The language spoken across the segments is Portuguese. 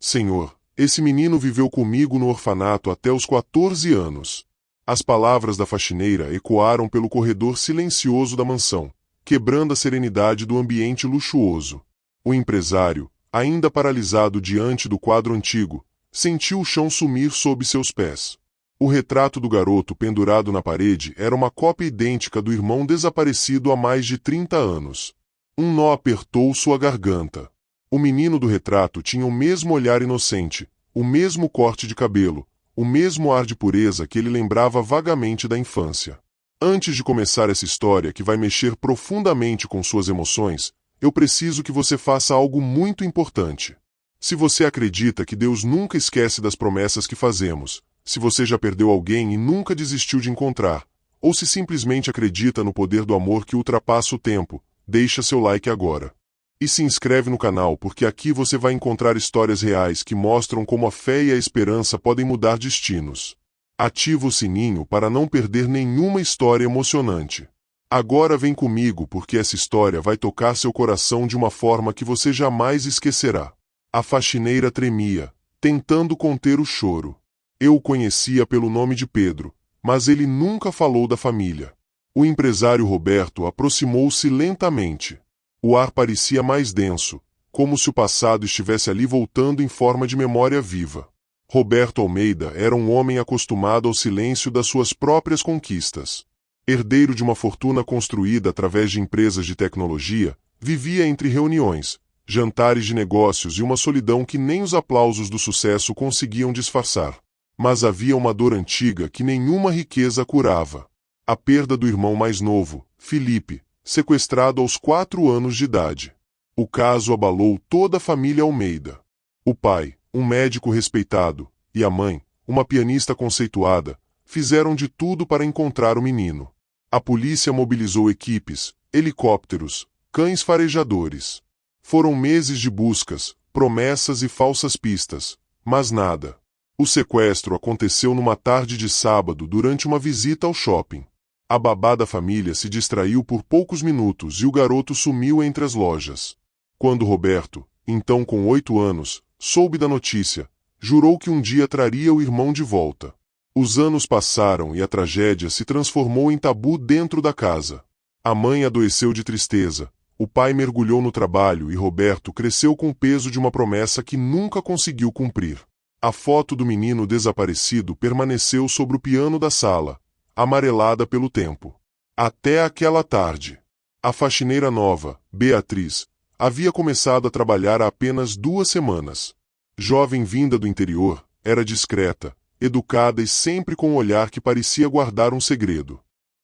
Senhor, esse menino viveu comigo no orfanato até os 14 anos. As palavras da faxineira ecoaram pelo corredor silencioso da mansão, quebrando a serenidade do ambiente luxuoso. O empresário, ainda paralisado diante do quadro antigo, sentiu o chão sumir sob seus pés. O retrato do garoto pendurado na parede era uma cópia idêntica do irmão desaparecido há mais de 30 anos. Um nó apertou sua garganta. O menino do retrato tinha o mesmo olhar inocente, o mesmo corte de cabelo, o mesmo ar de pureza que ele lembrava vagamente da infância. Antes de começar essa história que vai mexer profundamente com suas emoções, eu preciso que você faça algo muito importante. Se você acredita que Deus nunca esquece das promessas que fazemos, se você já perdeu alguém e nunca desistiu de encontrar, ou se simplesmente acredita no poder do amor que ultrapassa o tempo, deixa seu like agora. E se inscreve no canal porque aqui você vai encontrar histórias reais que mostram como a fé e a esperança podem mudar destinos. Ativa o sininho para não perder nenhuma história emocionante. Agora vem comigo porque essa história vai tocar seu coração de uma forma que você jamais esquecerá. A faxineira tremia, tentando conter o choro. Eu o conhecia pelo nome de Pedro, mas ele nunca falou da família. O empresário Roberto aproximou-se lentamente. O ar parecia mais denso, como se o passado estivesse ali voltando em forma de memória viva. Roberto Almeida era um homem acostumado ao silêncio das suas próprias conquistas. Herdeiro de uma fortuna construída através de empresas de tecnologia, vivia entre reuniões, jantares de negócios e uma solidão que nem os aplausos do sucesso conseguiam disfarçar. Mas havia uma dor antiga que nenhuma riqueza curava. A perda do irmão mais novo, Felipe, sequestrado aos 4 anos de idade. O caso abalou toda a família Almeida. O pai, um médico respeitado, e a mãe, uma pianista conceituada, fizeram de tudo para encontrar o menino. A polícia mobilizou equipes, helicópteros, cães farejadores. Foram meses de buscas, promessas e falsas pistas, mas nada. O sequestro aconteceu numa tarde de sábado durante uma visita ao shopping. A babá da família se distraiu por poucos minutos e o garoto sumiu entre as lojas. Quando Roberto, então com 8 anos, soube da notícia, jurou que um dia traria o irmão de volta. Os anos passaram e a tragédia se transformou em tabu dentro da casa. A mãe adoeceu de tristeza, o pai mergulhou no trabalho e Roberto cresceu com o peso de uma promessa que nunca conseguiu cumprir. A foto do menino desaparecido permaneceu sobre o piano da sala, amarelada pelo tempo. Até aquela tarde. A faxineira nova, Beatriz, havia começado a trabalhar há apenas 2 semanas. Jovem vinda do interior, era discreta, educada e sempre com um olhar que parecia guardar um segredo.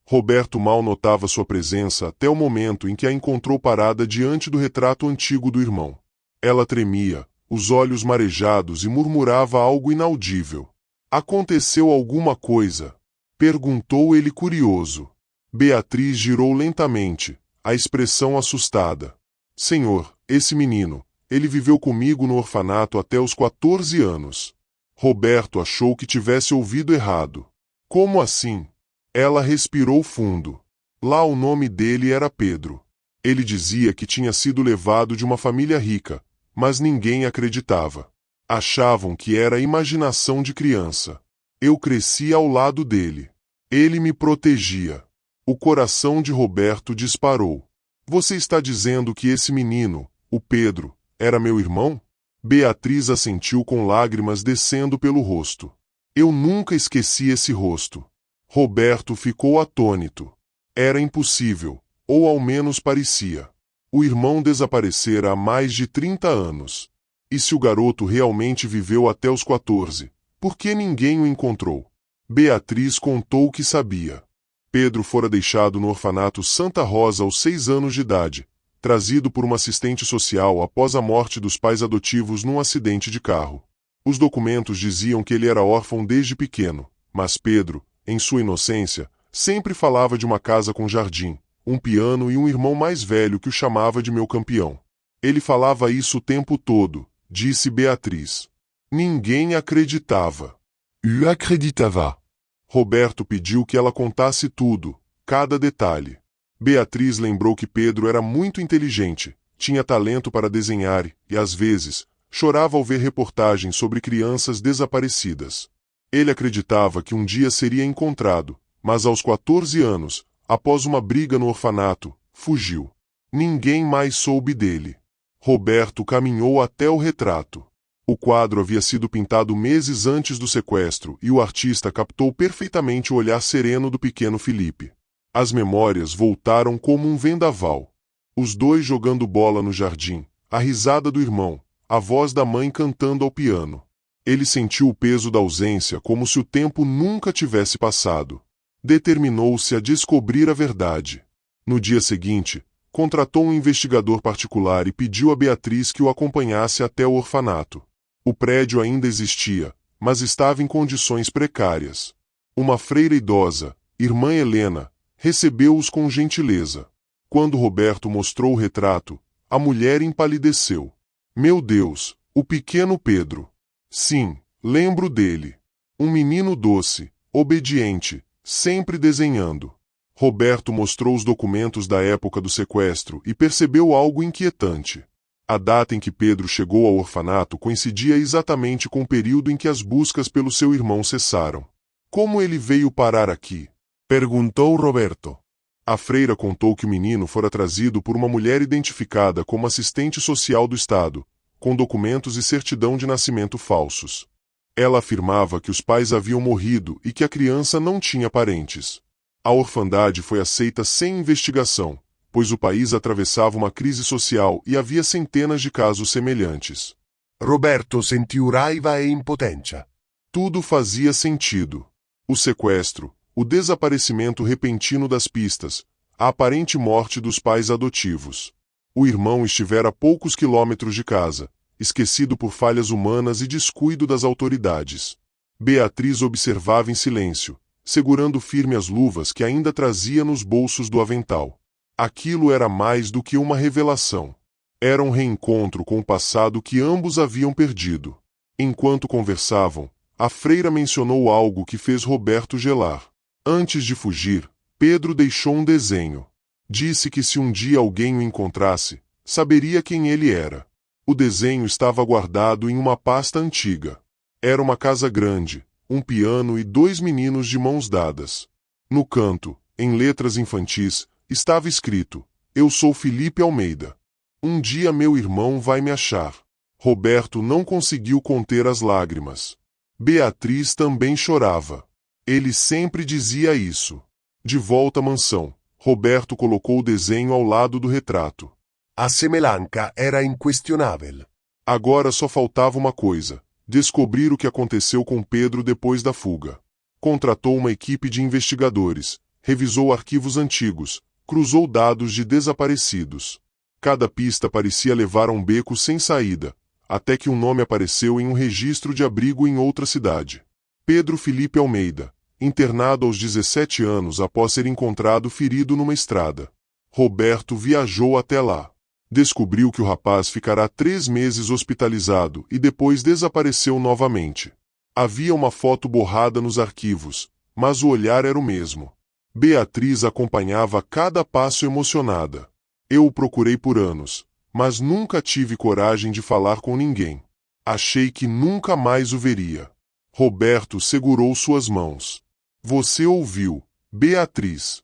Roberto mal notava sua presença até o momento em que a encontrou parada diante do retrato antigo do irmão. Ela tremia, os olhos marejados e murmurava algo inaudível. Aconteceu alguma coisa? Perguntou ele curioso. Beatriz girou lentamente, a expressão assustada. Senhor, esse menino, ele viveu comigo no orfanato até os 14 anos. Roberto achou que tivesse ouvido errado. Como assim? Ela respirou fundo. Lá o nome dele era Pedro. Ele dizia que tinha sido levado de uma família rica, mas ninguém acreditava. Achavam que era imaginação de criança. Eu cresci ao lado dele. Ele me protegia. O coração de Roberto disparou. Você está dizendo que esse menino, o Pedro, era meu irmão? Beatriz assentiu com lágrimas descendo pelo rosto. Eu nunca esqueci esse rosto. Roberto ficou atônito. Era impossível, ou ao menos parecia. O irmão desaparecera há mais de 30 anos. E se o garoto realmente viveu até os 14, por que ninguém o encontrou? Beatriz contou o que sabia. Pedro fora deixado no orfanato Santa Rosa aos 6 anos de idade, trazido por uma assistente social após a morte dos pais adotivos num acidente de carro. Os documentos diziam que ele era órfão desde pequeno, mas Pedro, em sua inocência, sempre falava de uma casa com jardim, um piano e um irmão mais velho que o chamava de meu campeão. Ele falava isso o tempo todo, disse Beatriz. Ninguém acreditava. Eu acreditava. Roberto pediu que ela contasse tudo, cada detalhe. Beatriz lembrou que Pedro era muito inteligente, tinha talento para desenhar e, às vezes, Chorava ao ver reportagens sobre crianças desaparecidas. Ele acreditava que um dia seria encontrado, mas aos 14 anos, após uma briga no orfanato, fugiu. Ninguém mais soube dele. Roberto caminhou até o retrato. O quadro havia sido pintado meses antes do sequestro e o artista captou perfeitamente o olhar sereno do pequeno Felipe. As memórias voltaram como um vendaval. Os dois jogando bola no jardim, a risada do irmão, a voz da mãe cantando ao piano. Ele sentiu o peso da ausência como se o tempo nunca tivesse passado. Determinou-se a descobrir a verdade. No dia seguinte, contratou um investigador particular e pediu a Beatriz que o acompanhasse até o orfanato. O prédio ainda existia, mas estava em condições precárias. Uma freira idosa, irmã Helena, recebeu-os com gentileza. Quando Roberto mostrou o retrato, a mulher empalideceu. Meu Deus, o pequeno Pedro. Sim, lembro dele. Um menino doce, obediente, sempre desenhando. Roberto mostrou os documentos da época do sequestro e percebeu algo inquietante. A data em que Pedro chegou ao orfanato coincidia exatamente com o período em que as buscas pelo seu irmão cessaram. Como ele veio parar aqui? Perguntou Roberto. A freira contou que o menino fora trazido por uma mulher identificada como assistente social do Estado, com documentos e certidão de nascimento falsos. Ela afirmava que os pais haviam morrido e que a criança não tinha parentes. A orfandade foi aceita sem investigação, pois o país atravessava uma crise social e havia centenas de casos semelhantes. Roberto sentiu raiva e impotência. Tudo fazia sentido. O sequestro, o desaparecimento repentino das pistas, a aparente morte dos pais adotivos. O irmão estivera a poucos quilômetros de casa, esquecido por falhas humanas e descuido das autoridades. Beatriz observava em silêncio, segurando firme as luvas que ainda trazia nos bolsos do avental. Aquilo era mais do que uma revelação. Era um reencontro com o passado que ambos haviam perdido. Enquanto conversavam, a freira mencionou algo que fez Roberto gelar. Antes de fugir, Pedro deixou um desenho. Disse que se um dia alguém o encontrasse, saberia quem ele era. O desenho estava guardado em uma pasta antiga. Era uma casa grande, um piano e 2 meninos de mãos dadas. No canto, em letras infantis, estava escrito: Eu sou Felipe Almeida. Um dia meu irmão vai me achar. Roberto não conseguiu conter as lágrimas. Beatriz também chorava. Ele sempre dizia isso. De volta à mansão, Roberto colocou o desenho ao lado do retrato. A semelhança era inquestionável. Agora só faltava uma coisa: descobrir o que aconteceu com Pedro depois da fuga. Contratou uma equipe de investigadores, revisou arquivos antigos, cruzou dados de desaparecidos. Cada pista parecia levar a um beco sem saída, até que um nome apareceu em um registro de abrigo em outra cidade. Pedro Felipe Almeida, internado aos 17 anos após ser encontrado ferido numa estrada. Roberto viajou até lá. Descobriu que o rapaz ficará 3 meses hospitalizado e depois desapareceu novamente. Havia uma foto borrada nos arquivos, mas o olhar era o mesmo. Beatriz acompanhava cada passo emocionada. Eu o procurei por anos, mas nunca tive coragem de falar com ninguém. Achei que nunca mais o veria. Roberto segurou suas mãos. Você ouviu, Beatriz.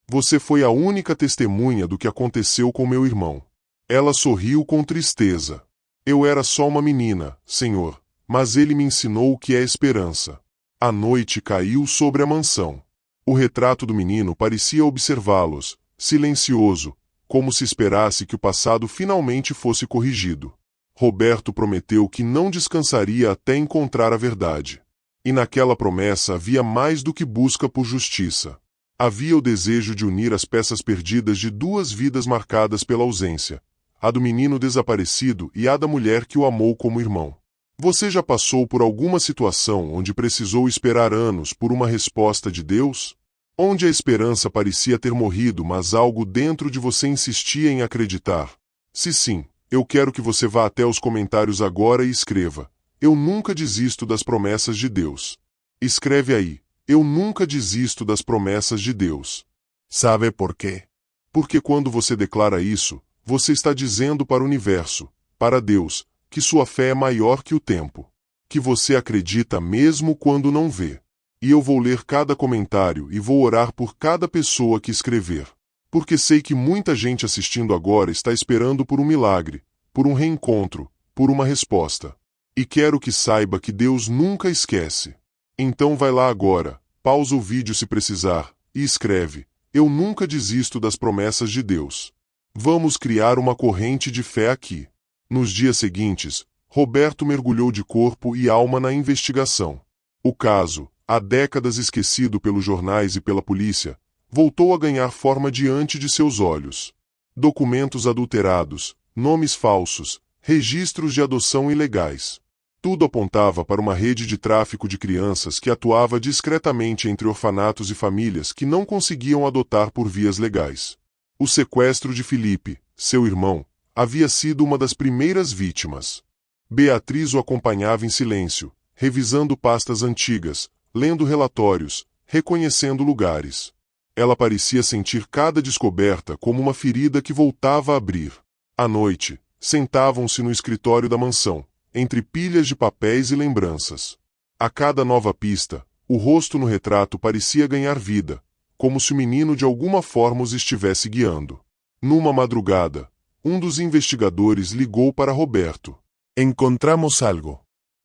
Você foi a única testemunha do que aconteceu com meu irmão. Ela sorriu com tristeza. Eu era só uma menina, senhor, mas ele me ensinou o que é esperança. A noite caiu sobre a mansão. O retrato do menino parecia observá-los, silencioso, como se esperasse que o passado finalmente fosse corrigido. Roberto prometeu que não descansaria até encontrar a verdade. E naquela promessa havia mais do que busca por justiça. Havia o desejo de unir as peças perdidas de 2 vidas marcadas pela ausência, a do menino desaparecido e a da mulher que o amou como irmão. Você já passou por alguma situação onde precisou esperar anos por uma resposta de Deus? Onde a esperança parecia ter morrido, mas algo dentro de você insistia em acreditar? Se sim, eu quero que você vá até os comentários agora e escreva: Eu nunca desisto das promessas de Deus. Escreve aí: Eu nunca desisto das promessas de Deus. Sabe por quê? Porque quando você declara isso, você está dizendo para o universo, para Deus, que sua fé é maior que o tempo, que você acredita mesmo quando não vê. E eu vou ler cada comentário e vou orar por cada pessoa que escrever. Porque sei que muita gente assistindo agora está esperando por um milagre, por um reencontro, por uma resposta. E quero que saiba que Deus nunca esquece. Então vai lá agora, pausa o vídeo se precisar, e escreve: eu nunca desisto das promessas de Deus. Vamos criar uma corrente de fé aqui. Nos dias seguintes, Roberto mergulhou de corpo e alma na investigação. O caso, há décadas esquecido pelos jornais e pela polícia, voltou a ganhar forma diante de seus olhos. Documentos adulterados, nomes falsos, registros de adoção ilegais. Tudo apontava para uma rede de tráfico de crianças que atuava discretamente entre orfanatos e famílias que não conseguiam adotar por vias legais. O sequestro de Felipe, seu irmão, havia sido uma das primeiras vítimas. Beatriz o acompanhava em silêncio, revisando pastas antigas, lendo relatórios, reconhecendo lugares. Ela parecia sentir cada descoberta como uma ferida que voltava a abrir. À noite, sentavam-se no escritório da mansão, entre pilhas de papéis e lembranças. A cada nova pista, o rosto no retrato parecia ganhar vida, como se o menino de alguma forma os estivesse guiando. Numa madrugada, um dos investigadores ligou para Roberto. Encontramos algo.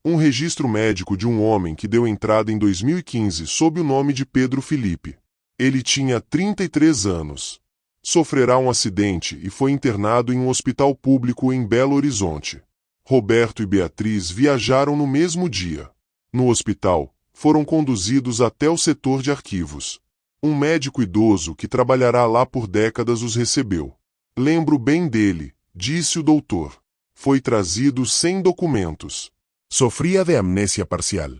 Um registro médico de um homem que deu entrada em 2015 sob o nome de Pedro Felipe. Ele tinha 33 anos. Sofrerá um acidente e foi internado em um hospital público em Belo Horizonte. Roberto e Beatriz viajaram no mesmo dia. No hospital, foram conduzidos até o setor de arquivos. Um médico idoso que trabalhará lá por décadas os recebeu. Lembro bem dele, disse o doutor. Foi trazido sem documentos. Sofria de amnésia parcial.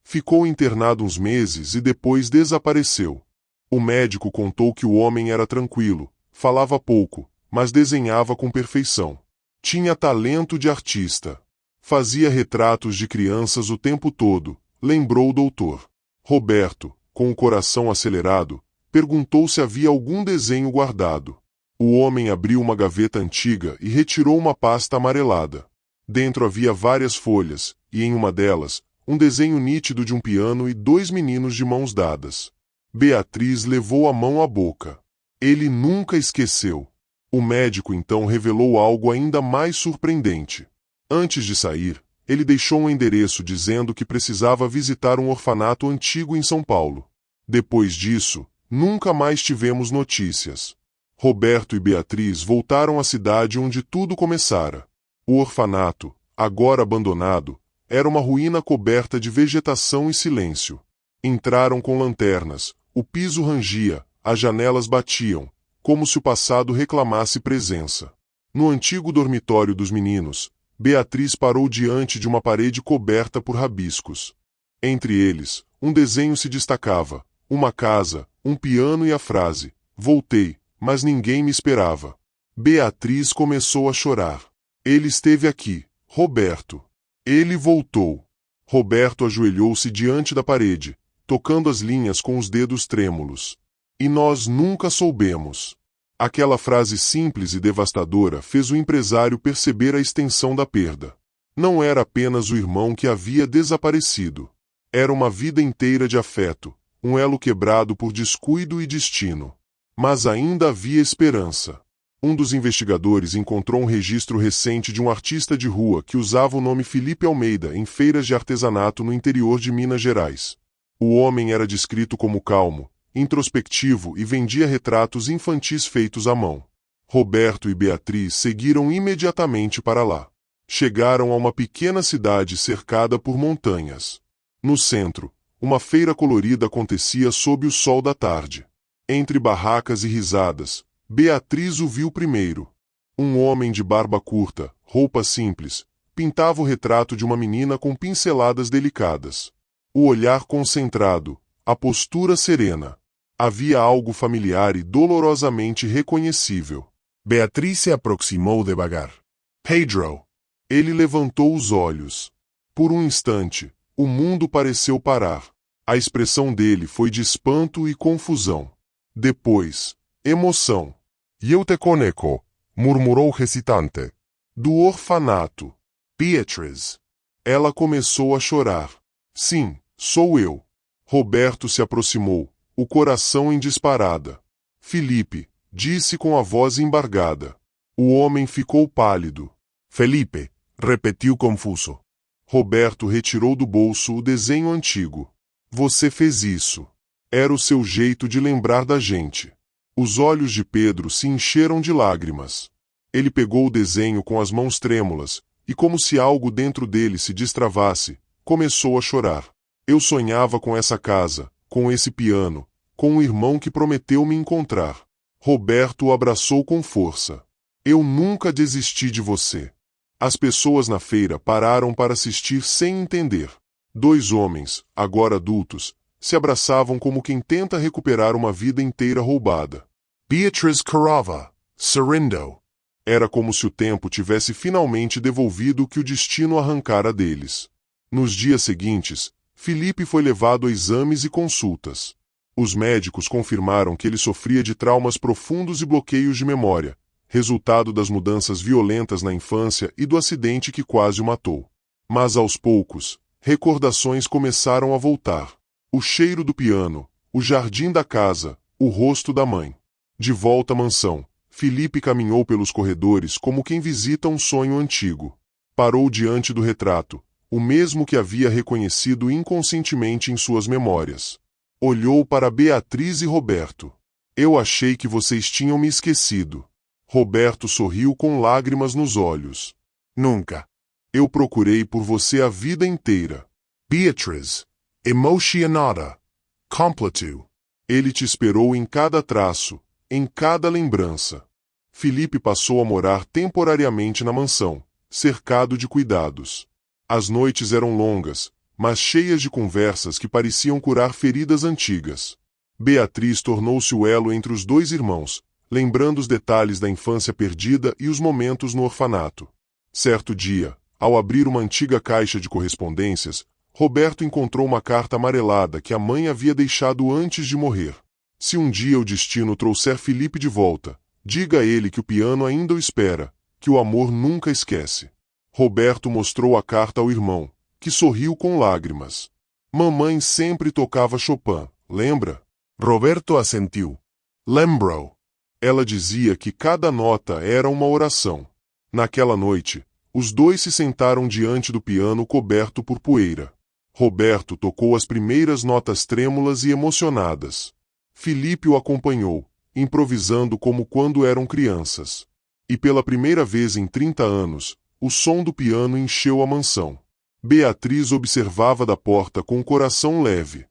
Ficou internado uns meses e depois desapareceu. O médico contou que o homem era tranquilo, falava pouco, mas desenhava com perfeição. Tinha talento de artista. Fazia retratos de crianças o tempo todo, lembrou o doutor. Roberto, com o coração acelerado, perguntou se havia algum desenho guardado. O homem abriu uma gaveta antiga e retirou uma pasta amarelada. Dentro havia várias folhas, e em uma delas, um desenho nítido de um piano e 2 meninos de mãos dadas. Beatriz levou a mão à boca. Ele nunca esqueceu. O médico então revelou algo ainda mais surpreendente. Antes de sair, ele deixou um endereço dizendo que precisava visitar um orfanato antigo em São Paulo. Depois disso, nunca mais tivemos notícias. Roberto e Beatriz voltaram à cidade onde tudo começara. O orfanato, agora abandonado, era uma ruína coberta de vegetação e silêncio. Entraram com lanternas, o piso rangia, as janelas batiam, como se o passado reclamasse presença. No antigo dormitório dos meninos, Beatriz parou diante de uma parede coberta por rabiscos. Entre eles, um desenho se destacava, uma casa, um piano e a frase: "Voltei, mas ninguém me esperava." Beatriz começou a chorar. Ele esteve aqui, Roberto. Ele voltou. Roberto ajoelhou-se diante da parede, tocando as linhas com os dedos trêmulos. E nós nunca soubemos. Aquela frase simples e devastadora fez o empresário perceber a extensão da perda. Não era apenas o irmão que havia desaparecido. Era uma vida inteira de afeto, um elo quebrado por descuido e destino. Mas ainda havia esperança. Um dos investigadores encontrou um registro recente de um artista de rua que usava o nome Felipe Almeida em feiras de artesanato no interior de Minas Gerais. O homem era descrito como calmo, introspectivo e vendia retratos infantis feitos à mão. Roberto e Beatriz seguiram imediatamente para lá. Chegaram a uma pequena cidade cercada por montanhas. No centro, uma feira colorida acontecia sob o sol da tarde. Entre barracas e risadas, Beatriz o viu primeiro. Um homem de barba curta, roupa simples, pintava o retrato de uma menina com pinceladas delicadas. O olhar concentrado, a postura serena. Havia algo familiar e dolorosamente reconhecível. Beatriz se aproximou devagar. Pedro! Ele levantou os olhos. Por um instante, o mundo pareceu parar. A expressão dele foi de espanto e confusão. Depois, emoção. Eu te conheço, murmurou hesitante. Do orfanato. Beatriz. Ela começou a chorar. Sim, sou eu. Roberto se aproximou, o coração em disparada. Felipe, disse com a voz embargada. O homem ficou pálido. Felipe, repetiu confuso. Roberto retirou do bolso o desenho antigo. Você fez isso. Era o seu jeito de lembrar da gente. Os olhos de Pedro se encheram de lágrimas. Ele pegou o desenho com as mãos trêmulas, e como se algo dentro dele se destravasse, começou a chorar. Eu sonhava com essa casa, com esse piano, com um irmão que prometeu me encontrar. Roberto o abraçou com força. Eu nunca desisti de você. As pessoas na feira pararam para assistir sem entender. Dois homens, agora adultos, se abraçavam como quem tenta recuperar uma vida inteira roubada. Beatriz Carava, Serindo. Era como se o tempo tivesse finalmente devolvido o que o destino arrancara deles. Nos dias seguintes, Felipe foi levado a exames e consultas. Os médicos confirmaram que ele sofria de traumas profundos e bloqueios de memória, resultado das mudanças violentas na infância e do acidente que quase o matou. Mas aos poucos, recordações começaram a voltar. O cheiro do piano, o jardim da casa, o rosto da mãe. De volta à mansão, Felipe caminhou pelos corredores como quem visita um sonho antigo. Parou diante do retrato, o mesmo que havia reconhecido inconscientemente em suas memórias. Olhou para Beatriz e Roberto. Eu achei que vocês tinham me esquecido. Roberto sorriu com lágrimas nos olhos. Nunca. Eu procurei por você a vida inteira. Beatriz, emocionada, completo. Ele te esperou em cada traço, em cada lembrança. Felipe passou a morar temporariamente na mansão, cercado de cuidados. As noites eram longas, mas cheias de conversas que pareciam curar feridas antigas. Beatriz tornou-se o elo entre os dois irmãos, lembrando os detalhes da infância perdida e os momentos no orfanato. Certo dia, ao abrir uma antiga caixa de correspondências, Roberto encontrou uma carta amarelada que a mãe havia deixado antes de morrer. Se um dia o destino trouxer Felipe de volta, diga a ele que o piano ainda o espera, que o amor nunca esquece. Roberto mostrou a carta ao irmão, que sorriu com lágrimas. Mamãe sempre tocava Chopin, lembra? Roberto assentiu. Lembro. Ela dizia que cada nota era uma oração. Naquela noite, os dois se sentaram diante do piano coberto por poeira. Roberto tocou as primeiras notas trêmulas e emocionadas. Felipe o acompanhou, improvisando como quando eram crianças. E pela primeira vez em 30 anos, o som do piano encheu a mansão. Beatriz observava da porta com o coração leve.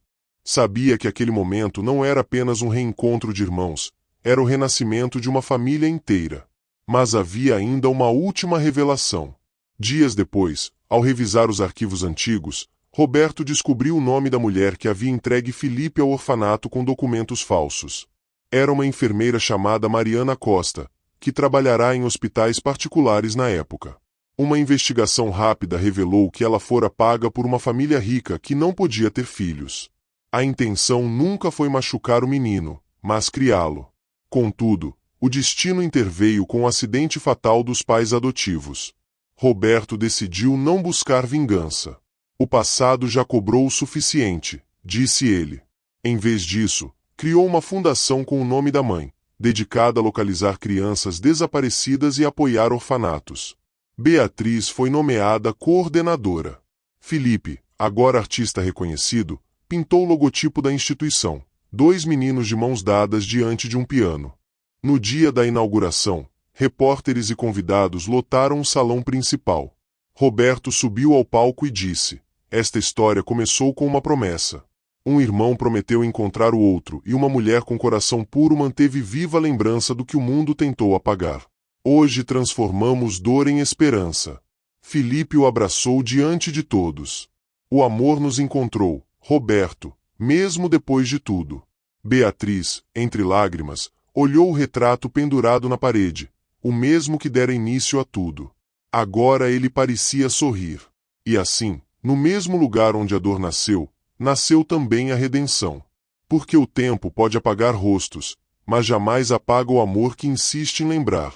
Sabia que aquele momento não era apenas um reencontro de irmãos, era o renascimento de uma família inteira. Mas havia ainda uma última revelação. Dias depois, ao revisar os arquivos antigos, Roberto descobriu o nome da mulher que havia entregue Felipe ao orfanato com documentos falsos. Era uma enfermeira chamada Mariana Costa, que trabalhará em hospitais particulares na época. Uma investigação rápida revelou que ela fora paga por uma família rica que não podia ter filhos. A intenção nunca foi machucar o menino, mas criá-lo. Contudo, o destino interveio com o acidente fatal dos pais adotivos. Roberto decidiu não buscar vingança. O passado já cobrou o suficiente, disse ele. Em vez disso, criou uma fundação com o nome da mãe, dedicada a localizar crianças desaparecidas e apoiar orfanatos. Beatriz foi nomeada coordenadora. Felipe, agora artista reconhecido, pintou o logotipo da instituição, dois meninos de mãos dadas diante de um piano. No dia da inauguração, repórteres e convidados lotaram o salão principal. Roberto subiu ao palco e disse: esta história começou com uma promessa. Um irmão prometeu encontrar o outro e uma mulher com coração puro manteve viva a lembrança do que o mundo tentou apagar. Hoje transformamos dor em esperança. Felipe o abraçou diante de todos. O amor nos encontrou, Roberto, mesmo depois de tudo. Beatriz, entre lágrimas, olhou o retrato pendurado na parede, o mesmo que dera início a tudo. Agora ele parecia sorrir. E assim, no mesmo lugar onde a dor nasceu, nasceu também a redenção. Porque o tempo pode apagar rostos, mas jamais apaga o amor que insiste em lembrar.